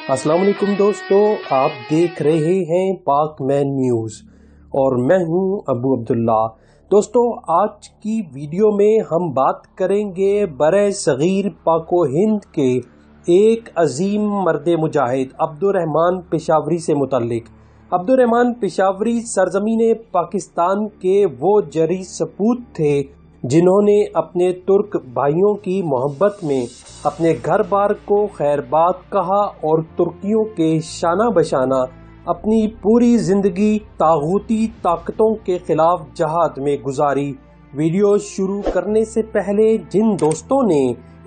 السلام علیکم دوستو، آپ دیکھ رہے ہیں پاک مین نیوز اور میں ہوں ابو عبداللہ۔ دوستو، آج کی ویڈیو میں ہم بات کریں گے برِ صغیر پاک و ہند کے ایک عظیم مرد مجاہد عبدالرحمن پشاوری سے متعلق۔ عبدالرحمن پشاوری سرزمین پاکستان کے وہ جری سپوت تھے جنہوں نے اپنے ترک بھائیوں کی محبت میں اپنے گھر بار کو خیر باد کہا اور ترکیوں کے شانہ بشانہ اپنی پوری زندگی طاغوتی طاقتوں کے خلاف جہاد میں گزاری۔ ویڈیو شروع کرنے سے پہلے جن دوستوں نے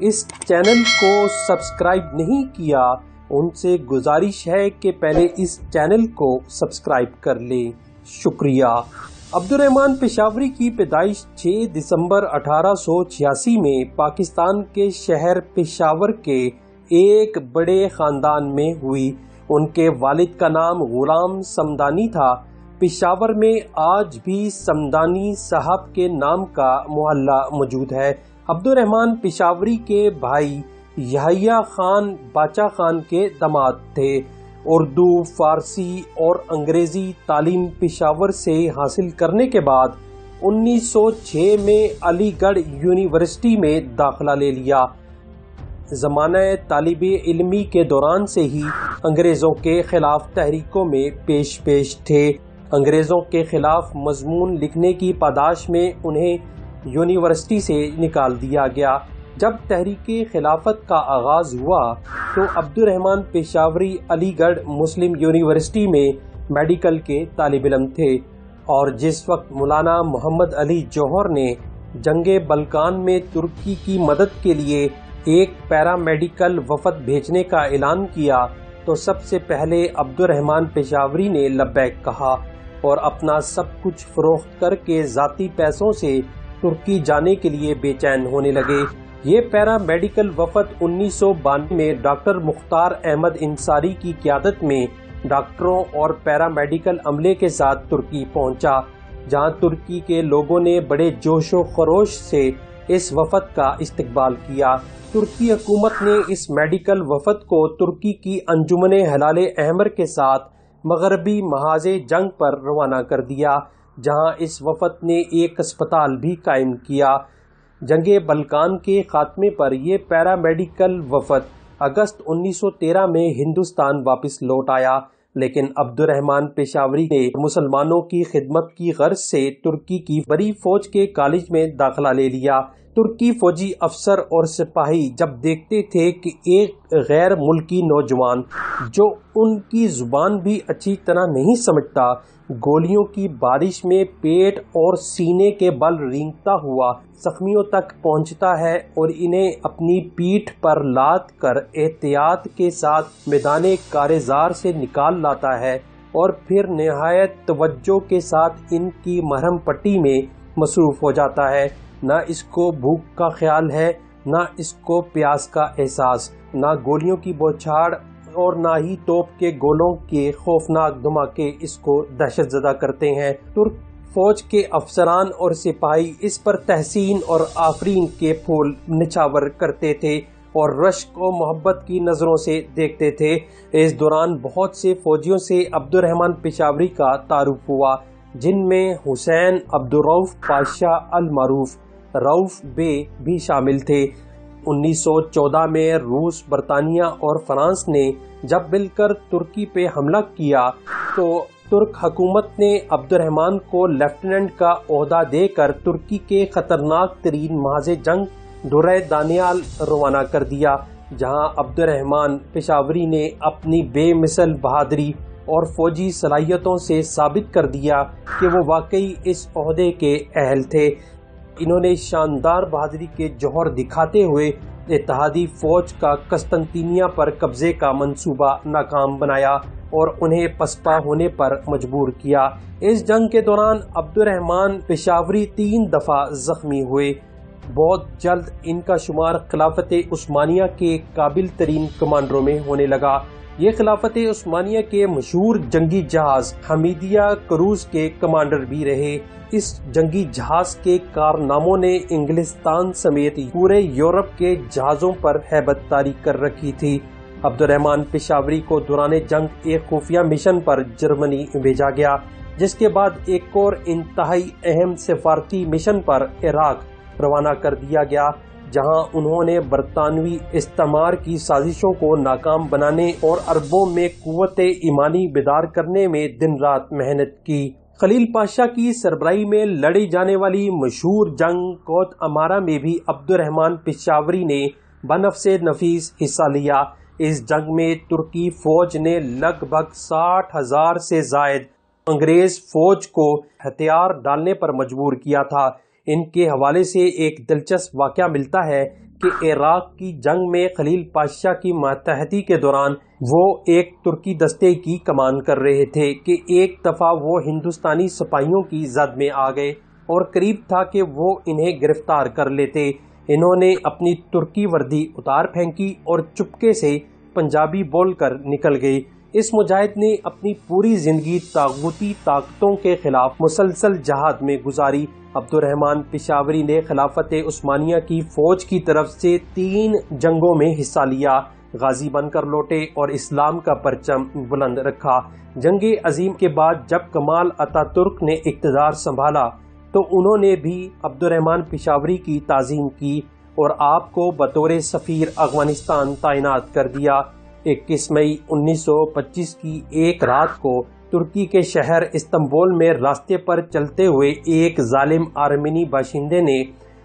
اس چینل کو سبسکرائب نہیں کیا ان سے گزارش ہے کہ پہلے اس چینل کو سبسکرائب کر لیں۔ شکریہ۔ عبدالرحمن پشاوری کی پیدائش 6 دسمبر 1886 میں پاکستان کے شہر پشاور کے ایک بڑے خاندان میں ہوئی۔ ان کے والد کا نام غلام صمدانی تھا۔ پشاور میں آج بھی صمدانی صاحب کے نام کا محلہ موجود ہے۔ عبدالرحمن پشاوری کے بھائی یحییٰ خان باچا خان کے داماد تھے۔ اردو، فارسی اور انگریزی تعلیم پشاور سے حاصل کرنے کے بعد 1906 میں علی گڑھ یونیورسٹی میں داخلہ لے لیا۔ زمانہ طالب علمی کے دوران سے ہی انگریزوں کے خلاف تحریکوں میں پیش تھے۔ انگریزوں کے خلاف مضمون لکھنے کی پاداش میں انہیں یونیورسٹی سے نکال دیا گیا۔ جب تحریک خلافت کا آغاز ہوا تو عبدالرحمن پشاوری علی گڑھ مسلم یونیورسٹی میں میڈیکل کے طالب علم تھے، اور جس وقت مولانا محمد علی جوہر نے جنگ بلقان میں ترکی کی مدد کے لیے ایک پیرا میڈیکل وفد بھیجنے کا اعلان کیا تو سب سے پہلے عبدالرحمن پشاوری نے لبیک کہا اور اپنا سب کچھ فروخت کر کے ذاتی پیسوں سے ترکی جانے کے لیے بے چین ہونے لگے۔ یہ پیرا میڈیکل وفد 1992 میں ڈاکٹر مختار احمد انصاری کی قیادت میں ڈاکٹروں اور پیرا میڈیکل عملے کے ساتھ ترکی پہنچا، جہاں ترکی کے لوگوں نے بڑے جوش و خروش سے اس وفد کا استقبال کیا۔ ترکی حکومت نے اس میڈیکل وفد کو ترکی کی انجمن ہلال احمر کے ساتھ مغربی محاذ جنگ پر روانہ کر دیا، جہاں اس وفد نے ایک اسپتال بھی قائم کیا۔ جنگ بلقان کے خاتمے پر یہ پیرا میڈیکل وفد اگست 1913 میں ہندوستان واپس لوٹ آیا، لیکن عبدالرحمن پشاوری نے مسلمانوں کی خدمت کی غرض سے ترکی کی بڑی فوج کے کالج میں داخلہ لے لیا۔ ترکی فوجی افسر اور سپاہی جب دیکھتے تھے کہ ایک غیر ملکی نوجوان جو ان کی زبان بھی اچھی طرح نہیں سمجھتا، گولیوں کی بارش میں پیٹ اور سینے کے بل رینگتا ہوا زخمیوں تک پہنچتا ہے اور انہیں اپنی پیٹھ پر لاد کر احتیاط کے ساتھ میدان کارزار سے نکال لاتا ہے اور پھر نہایت توجہ کے ساتھ ان کی مرہم پٹی میں مصروف ہو جاتا ہے، نہ اس کو بھوک کا خیال ہے، نہ اس کو پیاس کا احساس، نہ گولیوں کی بوچھاڑ اور نہ ہی توپ کے گولوں کے خوفناک دھماکے اس کو دہشت زدہ کرتے ہیں۔ ترک فوج کے افسران اور سپاہی اس پر تحسین اور آفرین کے پھول نچھاور کرتے تھے اور رشک و محبت کی نظروں سے دیکھتے تھے۔ اس دوران بہت سے فوجیوں سے عبدالرحمن پشاوری کا تعارف ہوا، جن میں حسین عبدالرؤف پاشا المعروف رؤف بے بھی شامل تھے۔ 1914 میں روس، برطانیہ اور فرانس نے جب مل کر ترکی پہ حملہ کیا تو ترک حکومت نے عبدالرحمن کو لیفٹیننٹ کا عہدہ دے کر ترکی کے خطرناک ترین محاذ جنگ درہ دانیال روانہ کر دیا، جہاں عبدالرحمن پشاوری نے اپنی بے مثل بہادری اور فوجی صلاحیتوں سے ثابت کر دیا کہ وہ واقعی اس عہدے کے اہل تھے۔ انہوں نے شاندار بہادری کے جوہر دکھاتے ہوئے اتحادی فوج کا قسطنطنیہ پر قبضے کا منصوبہ ناکام بنایا اور انہیں پسپا ہونے پر مجبور کیا۔ اس جنگ کے دوران عبدالرحمن پشاوری 3 دفعہ زخمی ہوئے۔ بہت جلد ان کا شمار خلافت عثمانیہ کے قابل ترین کمانڈروں میں ہونے لگا۔ یہ خلافت عثمانیہ کے مشہور جنگی جہاز حمیدیہ کروز کے کمانڈر بھی رہے۔ اس جنگی جہاز کے کارناموں نے انگلستان سمیت پورے یورپ کے جہازوں پر ہیبت طاری کر رکھی تھی۔ عبدالرحمن پشاوری کو دوران جنگ ایک خفیہ مشن پر جرمنی بھیجا گیا، جس کے بعد ایک اور انتہائی اہم سفارتی مشن پر عراق روانہ کر دیا گیا، جہاں انہوں نے برطانوی استعمار کی سازشوں کو ناکام بنانے اور عربوں میں قوت ایمانی بیدار کرنے میں دن رات محنت کی۔ خلیل پاشا کی سربراہی میں لڑی جانے والی مشہور جنگ کوت امارہ میں بھی عبدالرحمن پشاوری نے بنفس نفیس حصہ لیا۔ اس جنگ میں ترکی فوج نے لگ بھگ 60,000 سے زائد انگریز فوج کو ہتھیار ڈالنے پر مجبور کیا تھا۔ ان کے حوالے سے ایک دلچسپ واقعہ ملتا ہے کہ عراق کی جنگ میں خلیل پاشا کی ماتحتی کے دوران وہ ایک ترکی دستے کی کمان کر رہے تھے کہ ایک دفعہ وہ ہندوستانی سپاہیوں کی زد میں آ گئے اور قریب تھا کہ وہ انہیں گرفتار کر لیتے۔ انہوں نے اپنی ترکی وردی اتار پھینکی اور چپکے سے پنجابی بول کر نکل گئے۔ اس مجاہد نے اپنی پوری زندگی طاغوتی طاقتوں کے خلاف مسلسل جہاد میں گزاری۔ عبدالرحمن پشاوری نے خلافت عثمانیہ کی فوج کی طرف سے 3 جنگوں میں حصہ لیا، غازی بن کر لوٹے اور اسلام کا پرچم بلند رکھا۔ جنگ عظیم کے بعد جب کمال اتا ترک نے اقتدار سنبھالا تو انہوں نے بھی عبدالرحمن پشاوری کی تعظیم کی اور آپ کو بطور سفیر افغانستان تعینات کر دیا۔ 21 مئی 1925 کی ایک رات کو ترکی کے شہر استنبول میں راستے پر چلتے ہوئے ایک ظالم آرمینی باشندے نے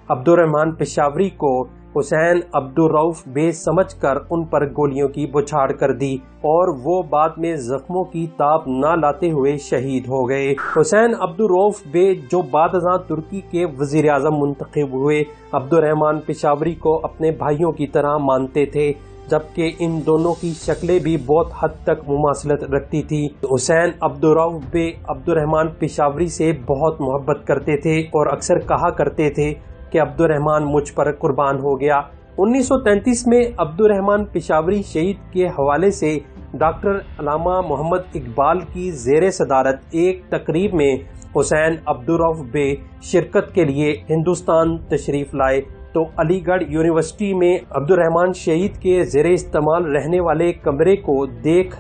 عبدالرحمن پشاوری کو حسین عبدالرؤف بے سمجھ کر ان پر گولیوں کی بچھاڑ کر دی اور وہ بعد میں زخموں کی تاب نہ لاتے ہوئے شہید ہو گئے۔ حسین عبدالرؤف بے جو بعد ازاں ترکی کے وزیر اعظم منتخب ہوئے، عبدالرحمن پشاوری کو اپنے بھائیوں کی طرح مانتے تھے، جبکہ ان دونوں کی شکلیں بھی بہت حد تک مماثلت رکھتی تھی۔ حسین عبدالرؤف بے عبدالرحمن پشاوری سے بہت محبت کرتے تھے اور اکثر کہا کرتے تھے کہ عبدالرحمن مجھ پر قربان ہو گیا۔ 1933 میں عبدالرحمن پشاوری شہید کے حوالے سے ڈاکٹر علامہ محمد اقبال کی زیر صدارت ایک تقریب میں حسین عبدالرؤف بے شرکت کے لیے ہندوستان تشریف لائے تو علی گڑھ یونیورسٹی میں عبدالرحمن شہید کے زیر استعمال رہنے والے کمرے کو دیکھ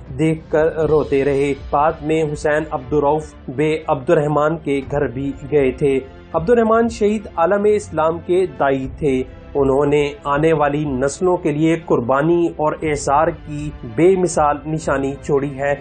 کر روتے رہے۔ بعد میں حسین عبدالرؤف بے عبدالرحمن کے گھر بھی گئے تھے۔ عبدالرحمن شہید عالم اسلام کے داعی تھے۔ انہوں نے آنے والی نسلوں کے لیے قربانی اور احسار کی بے مثال نشانی چھوڑی ہے۔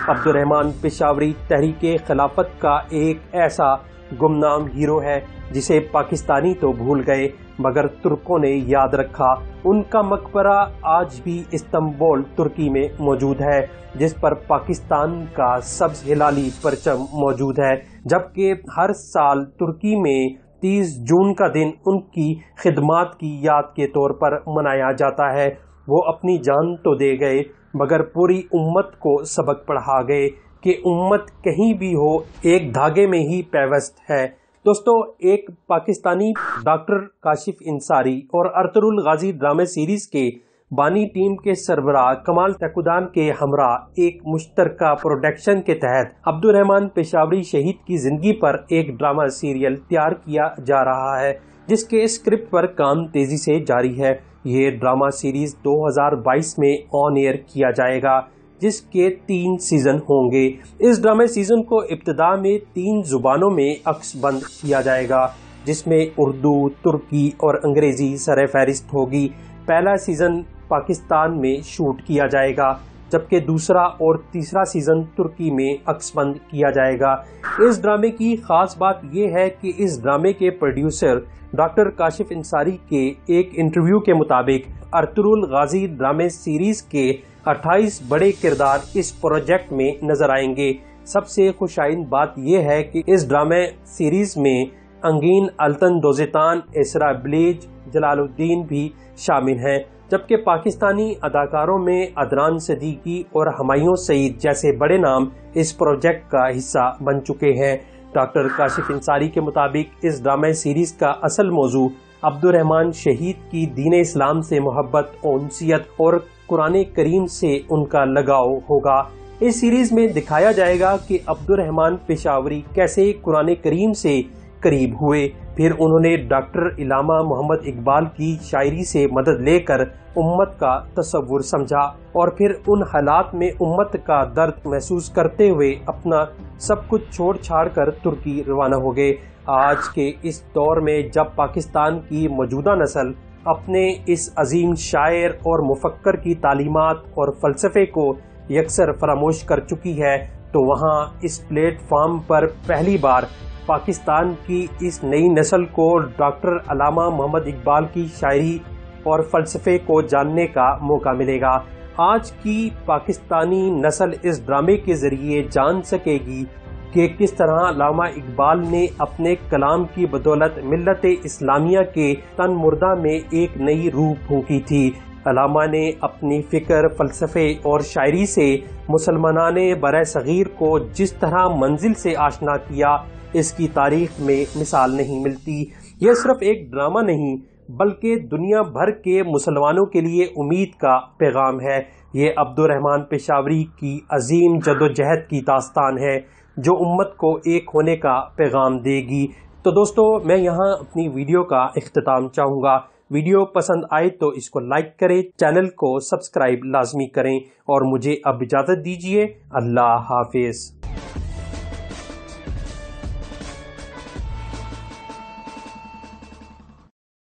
عبدالرحمن پشاوری تحریک خلافت کا ایک ایسا گمنام ہیرو ہے جسے پاکستانی تو بھول گئے مگر ترکوں نے یاد رکھا۔ ان کا مقبرہ آج بھی استنبول ترکی میں موجود ہے، جس پر پاکستان کا سبز ہلالی پرچم موجود ہے، جبکہ ہر سال ترکی میں 30 جون کا دن ان کی خدمات کی یاد کے طور پر منایا جاتا ہے۔ وہ اپنی جان تو دے گئے مگر پوری امت کو سبق پڑھا گئے کہ امت کہیں بھی ہو ایک دھاگے میں ہی پیوست ہے۔ دوستو، ایک پاکستانی ڈاکٹر کاشف انصاری اور ارطغرل غازی ڈرامہ سیریز کے بانی ٹیم کے سربراہ کمال تیکودان کے ہمراہ ایک مشترکہ پروڈکشن کے تحت عبدالرحمن پشاوری شہید کی زندگی پر ایک ڈرامہ سیریل تیار کیا جا رہا ہے، جس کے اسکرپٹ پر کام تیزی سے جاری ہے۔ یہ ڈرامہ سیریز 2022 میں آن ایئر کیا جائے گا، جس کے 3 سیزن ہوں گے۔ اس ڈرامے سیزن کو ابتدا میں 3 زبانوں میں عکس بند کیا جائے گا، جس میں اردو، ترکی اور انگریزی سر فہرست ہوگی۔ پہلا سیزن پاکستان میں شوٹ کیا جائے گا، جبکہ دوسرا اور تیسرا سیزن ترکی میں عکس بند کیا جائے گا۔ اس ڈرامے کی خاص بات یہ ہے کہ اس ڈرامے کے پروڈیوسر ڈاکٹر کاشف انصاری کے ایک انٹرویو کے مطابق ارطغرل غازی ڈرامے سیریز کے 28 بڑے کردار اس پروجیکٹ میں نظر آئیں گے۔ سب سے خوشائن بات یہ ہے کہ اس ڈرامے سیریز میں انگین التن دوزتان، اسرا بلیج، جلال الدین بھی شامل ہیں، جبکہ پاکستانی اداکاروں میں عدنان صدیقی اور ہمایوں سعید جیسے بڑے نام اس پروجیکٹ کا حصہ بن چکے ہیں۔ ڈاکٹر کاشف انصاری کے مطابق اس ڈرامہ سیریز کا اصل موضوع عبدالرحمن شہید کی دین اسلام سے محبت، انسیت اور قرآن کریم سے ان کا لگاؤ ہوگا۔ اس سیریز میں دکھایا جائے گا کہ عبدالرحمن پشاوری کیسے قرآن کریم سے قریب ہوئے۔ پھر انہوں نے ڈاکٹر علامہ محمد اقبال کی شاعری سے مدد لے کر امت کا تصور سمجھا، اور پھر ان حالات میں امت کا درد محسوس کرتے ہوئے اپنا سب کچھ چھوڑ چھاڑ کر ترکی روانہ ہو گئے۔ آج کے اس دور میں جب پاکستان کی موجودہ نسل اپنے اس عظیم شاعر اور مفکر کی تعلیمات اور فلسفے کو یکسر فراموش کر چکی ہے، تو وہاں اس پلیٹ فارم پر پہلی بار پاکستان کی اس نئی نسل کو ڈاکٹر علامہ محمد اقبال کی شاعری اور فلسفے کو جاننے کا موقع ملے گا۔ آج کی پاکستانی نسل اس ڈرامے کے ذریعے جان سکے گی کہ کس طرح علامہ اقبال نے اپنے کلام کی بدولت ملت اسلامیہ کے تن مردہ میں ایک نئی روح پھونکی تھی۔ علامہ نے اپنی فکر، فلسفے اور شاعری سے مسلمانان برِ صغیر کو جس طرح منزل سے آشنا کیا، اس کی تاریخ میں مثال نہیں ملتی۔ یہ صرف ایک ڈرامہ نہیں بلکہ دنیا بھر کے مسلمانوں کے لیے امید کا پیغام ہے۔ یہ عبد الرحمن پشاوری کی عظیم جدوجہد کی داستان ہے جو امت کو ایک ہونے کا پیغام دے گی۔ تو دوستو، میں یہاں اپنی ویڈیو کا اختتام چاہوں گا۔ ویڈیو پسند آئے تو اس کو لائک کریں، چینل کو سبسکرائب لازمی کریں، اور مجھے اب اجازت دیجیے۔ اللہ حافظ۔